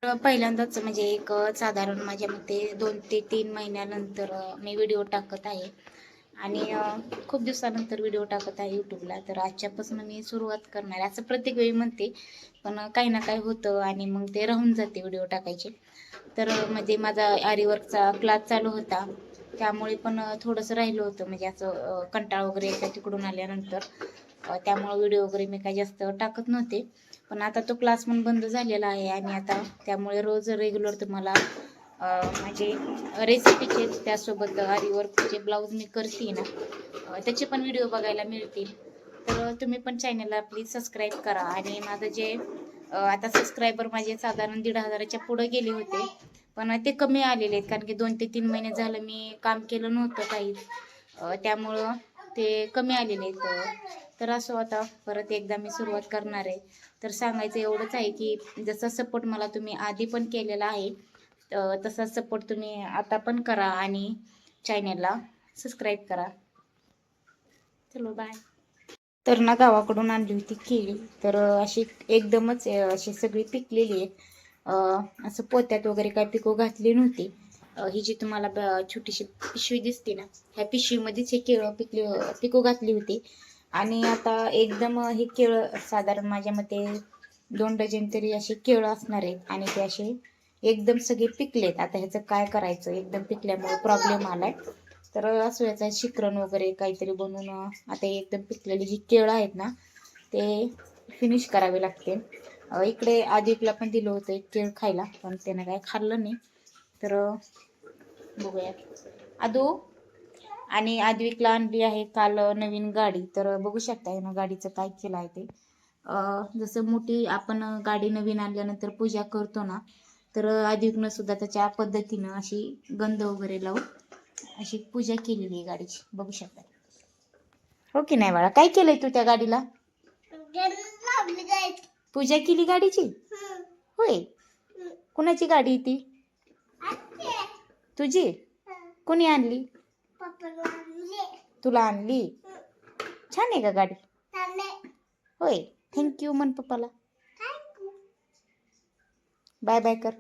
पहिल्यांदाच म्हणजे एक साधारण माझ्या मते 2 ते 3 महिन्यानंतर मी व्हिडिओ टाकत आहे आणि खूप दिवसानंतर व्हिडिओ टाकत आहे यूट्यूबला. तर आजच्यापासून मी सुरुवात करणार आहे असं प्रत्येक वेळी म्हणते, पण काही ना काही होतं आणि मग ते राहून जाते व्हिडिओ टाकायचे. तर मध्ये माझा आरीवर्कचा क्लास चालू होता, त्यामुळे पण थोडंसं राहिलं होतं म्हणजे असं कंटाळा वगैरे यायचा तिकडून आल्यानंतर. त्यामुळे व्हिडिओ वगैरे मी काही जास्त टाकत नव्हते. पण आता तो क्लास पण बंद झालेला आहे आणि आता त्यामुळे रोज रेग्युलर तुम्हाला म्हणजे रेसिपीचे त्यासोबत आरीवर्कचे ब्लाऊज मी करते ना, त्याचे पण व्हिडिओ बघायला मिळतील. तर तुम्ही पण चॅनलला प्लीज सबस्क्राईब करा. आणि माझं जे आता सबस्क्रायबर माझे साधारण 1,500च्या पुढे गेले होते, पण ते कमी आलेले आहेत कारण की 2 ते 3 महिने झालं मी काम केलं नव्हतं काहीच, त्यामुळं ते कमी आलेले आहेत. तर असं आता परत एकदा मी सुरुवात करणार आहे. तर सांगायचं एवढंच आहे की जसा सपोर्ट मला तुम्ही आधी पण केलेला आहे, तसा सपोर्ट तुम्ही आता पण करा आणि चॅनलला सबस्क्राईब करा. चलो बाय. तर ना गावाकडून आणली होती केळी, तर अशी एकदमच अशी सगळी पिकलेली आहे. असं पोत्यात वगैरे काय पिको घातली नव्हती. ही जी तुम्हाला छोटीशी पिशवी दिसते ना, ह्या पिशवीमध्येच हे केळं पिको घातली होती. आणि आता एकदम हे केळं साधारण माझ्या मते 2 डझन तरी असे केळं असणार आहेत आणि ते असे एकदम सगळे पिकलेत. आता ह्याचं काय करायचं, एकदम पिकल्यामुळे प्रॉब्लेम आलाय. तर असं याचं शिकरण वगैरे काहीतरी बनवून आता एकदम पिकलेली जी केळं आहेत ना, ते फिनिश करावे लागते. इकडे आदिकला पण दिलं होतं एक केळ खायला, पण त्यानं काय खाल्लं नाही. तर बघूया आदू. आणि आद्विकला आणली आहे काल नवीन गाडी. तर बघू शकता ना गाडीचं काय केलं आहे ते. जसं मोठी आपण गाडी नवीन आणल्यानंतर पूजा करतो ना, तर आद्विकनं सुद्धा त्याच्या पद्धतीनं अशी गंध वगैरे लावून अशी पूजा केलेली आहे गाडीची, बघू शकता. हो की नाही बाळा, काय केलंय तू त्या गाडीला? पूजा केली गाडीची? होय. कुणाची गाडी ती? तुझी? कोणी आणली? तुला आणली? छान आहे का गाडी? होय. थँक्यू म्हण पप्पाला. बाय बाय कर.